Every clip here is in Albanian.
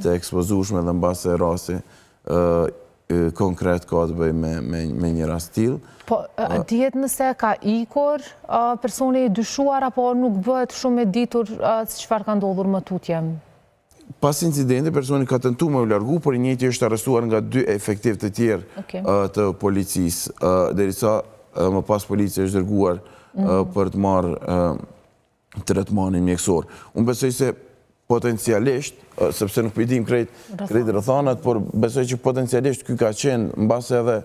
të ekspozueshme dhe mbase rasti konkret ka të bëj me një rast tillë. Po, dihet nëse ka ikur personi dyshuar apo nuk bëhet shumë e ditur se çfarë ka ndodhur më tutje? Pas incidenti, personi ka tentuar me u largu, por i njëjti është arrestuar nga 2 efektiv të tjerë të policisë, derisa më pas policia është dërguar për të marrë tretmanin mjekësor. Unë besoj se potencialisht, sepse nuk pëjdim krejt rrethonat, por besoj që potencialisht ky ka qenë mbase edhe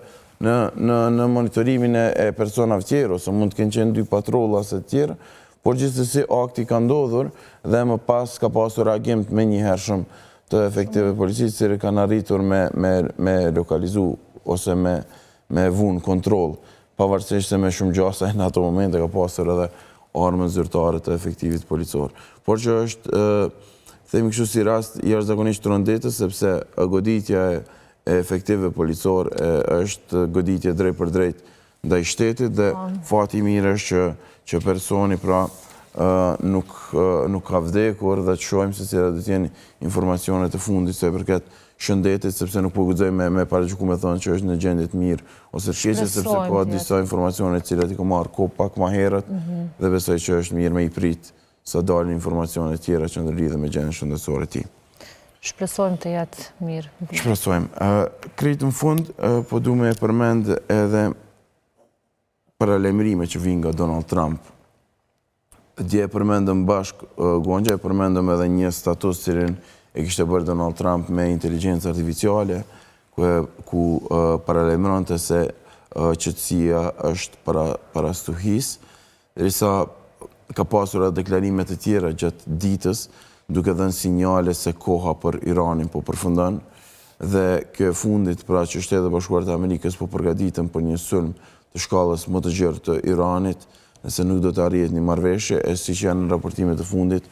në monitorimin e personave tjerë, ose mund të kenë qenë 2 patrolla se tjerë, por gjithsesi akti ka ndodhur dhe më pas ka pasur reagim me njëhershëm të efektive policisë, që kanë arritur me lokalizu ose me vunë kontroll, pavarësisht se me shumë gjasa në ato momente ka pasur edhe armën zyrtare të efektivit policor. Por që është, themi kështu si rast, jashtëzakonisht rëndetës, sepse goditja e efektive policor është goditje drejt për drejt ndaj shtetit dhe fati mirë është që personi pra nuk ka vdekur dhe të shohim se cilat do të jenë informacionet e fundit se përket shëndetit, sepse nuk po guxojmë me paragjyku me thonë që është në gjendje të mirë ose të keqe, sepse ka disa informacione të cilat i ka marrë kohë pak më herët dhe besoj që është mirë me i prit sa dalin informacione tjera që ndërlidhen me gjendjen shëndetësore e tij. Shpresojmë të jetë mirë. Shpresojmë. Krejt në fund, po du me përmend edhe paralajmërime që vinë nga Donald Trump. Dje përmendëm bashkë, Gonxha, përmendëm edhe një status cilin e kishte bërë Donald Trump me inteligencë artificiale, ku paralajmëronte se qëtësia është para stuhisë, derisa ka pasur edhe deklarime të tjera gjatë ditës, duke dhënë sinjale se koha për Iranin po përfundon, dhe kjo fundit pra që Shtetet e Bashkuara të Amerikës po përgatiten për një sulm të shkallës më të gjerë të Iranit, nëse nuk do të arrihet një marrëveshje, e siç janë në raportimet të fundit,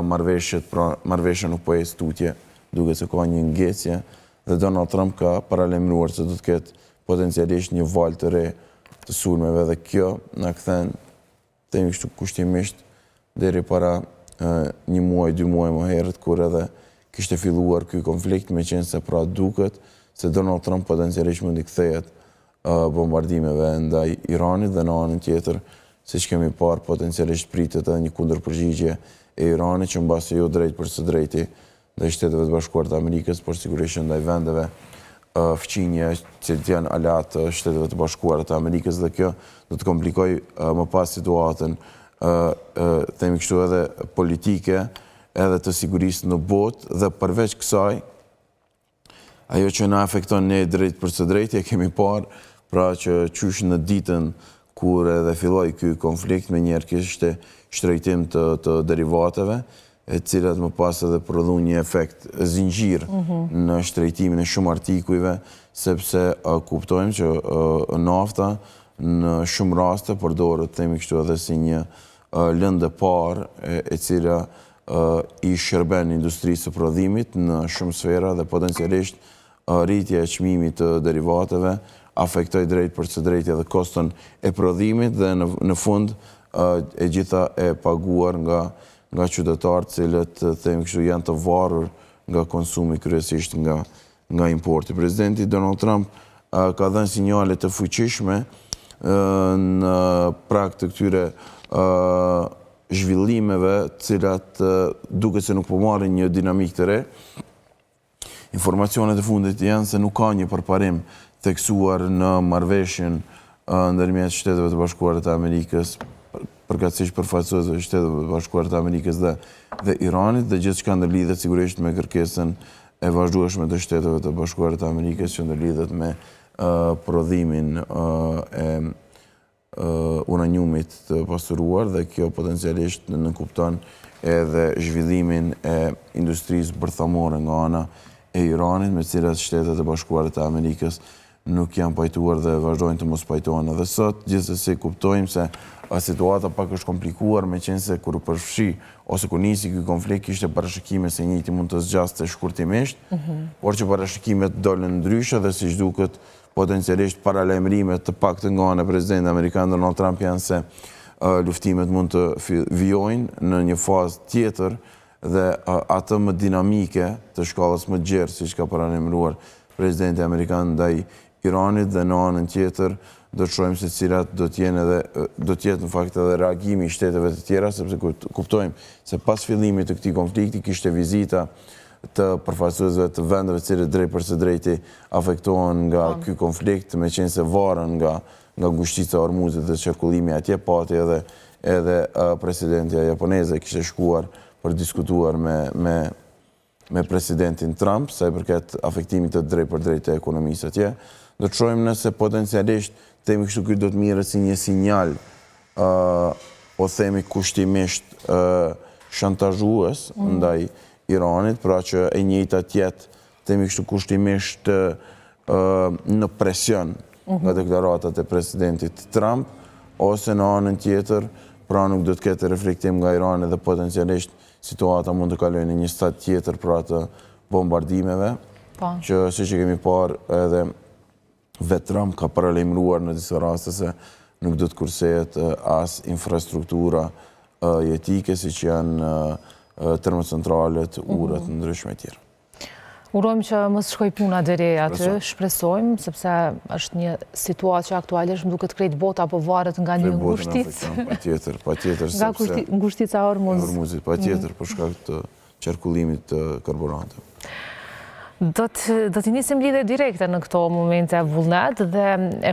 marrëveshja nuk po ecë tutje, duket se ka një ngecje, dhe Donald Trump ka paralajmëruar se do të ketë potencialisht një valë të re të sulmeve, dhe kjo na kthen, themi kështu kushtimisht, deri para 1 muaj, 2 muaj më herët, kur edhe kishte filluar ky konflikt, me qenë se pra duket se Donald Trump potencialisht mund i kthehet bombardimeve ndaj Iranit, dhe në anën tjetër, siç kemi parë, potencialisht pritet edhe një kundërpërgjigje e Iranit, që mbasi jo drejt për së drejti ndaj Shteteve të Bashkuara të Amerikës, por sigurisht ndaj vendeve fqinje që janë aleat të Shteteve të Bashkuara të Amerikës, dhe kjo do të komplikoj më pas situatën, themi kështu edhe politike, edhe të sigurisë në botë, dhe përveç kësaj, ajo që na afekton ne drejt për së drejti, e kemi parë, pra që qysh në ditën kur edhe filloi ky konflikt, me njerë kishte shtrejtim të derivateve, e cilat më pas edhe prodhun një efekt zinxhir në shtrejtimin e shumë artikujve, sepse kuptojmë që nafta në shumë raste përdoret, themi kështu edhe si një lëndë parë, e cila i shërben industrisë së prodhimit në shumë sfera, dhe potencialisht rritja e çmimit të derivateve afektoj drejt për së drejti edhe koston e prodhimit, dhe në fund e gjitha e paguar nga qytetarët, cilët themi kështu janë të varur nga konsumi, kryesisht nga importi. Presidenti Donald Trump ka dhënë sinjale të fuqishme në prag të këtyre zhvillimeve, cilat duket se nuk po marrin një dinamik të re. Informacionet e fundit janë se nuk ka një përparim theksuar në marrëveshjen ndërmjet Shteteve të Bashkuara të Amerikës, përkatësisht përfaqësuesve të Shteteve të Bashkuara të Amerikës dhe Iranit, dhe gjithçka ndërlidhet sigurisht me kërkesën e vazhdueshme të Shteteve të Bashkuara të Amerikës, që ndërlidhet me prodhimin e uraniumit të pasuruar, dhe kjo potencialisht nënkupton edhe zhvillimin e industrisë bërthamore nga ana e Iranit, me cilat Shtetet e Bashkuara të Amerikës nuk janë pajtuar dhe vazhdojnë të mos pajtohen edhe sot. Gjithsesi kuptojmë se situata pak është komplikuar, me qenë se kur përfshi ose kur nisi ky konflikt kishte parashikime se njëjti mund të zgjaste shkurtimisht, por që parashikimet dolën ndryshe, dhe siç duket potencialisht paralajmërimet të paktën nga ana e presidentit amerikan Donald Trump janë se luftimet mund të vijojnë në një fazë tjetër, dhe atë më dinamike të shkallës më gjerë, si që ka paralemruar presidenti Amerikan ndaj Iranit, dhe në anën tjetër do të shohim se cilat do t'jetë në fakt edhe reagimi i shteteve të tjera, sepse kuptojmë se pas fillimit të këtij konflikti kishte vizita të përfaqësuesve të vendeve cilët drejt për së drejti afektohen nga ky konflikt, me qenë se varen nga ngushtica e Hormuzit dhe qarkullimi atje, pati edhe presidentja japoneze kishte shkuar për diskutuar me presidentin Trump, sa i përket afektimit të drejt për drejt të ekonomisë atje. Do të shohim nëse potencialisht themi kështu ky do të mirë si një sinjal, o themi kushtimisht shantazhues ndaj Iranit, pra që e njëjta tjetë themi kështu kushtimisht në presion nga deklaratat e presidentit Trump, ose në anën tjetër, pra nuk do të ketë reflektim nga Irani dhe potencialisht situata mund të kalojë në një stad tjetër pra të bombardimeve, që si që kemi parë edhe vetë Trump ka paralajmëruar në disa raste se nuk do të kursehet as infrastruktura jetike, si që janë termocentralet, urat në ndryshme tjera. Urojmë që mos shkoj puna deri aty, shpresojmë, sepse është një situatë që aktualisht më duket krejt bota apo varet nga një ngushticë. Patjetër, nga ngushtica e Hormuzit, patjetër, për shkak të qarkullimit të karburanteve. Do të nisim lidhje direkte në këto momente vullnet dhe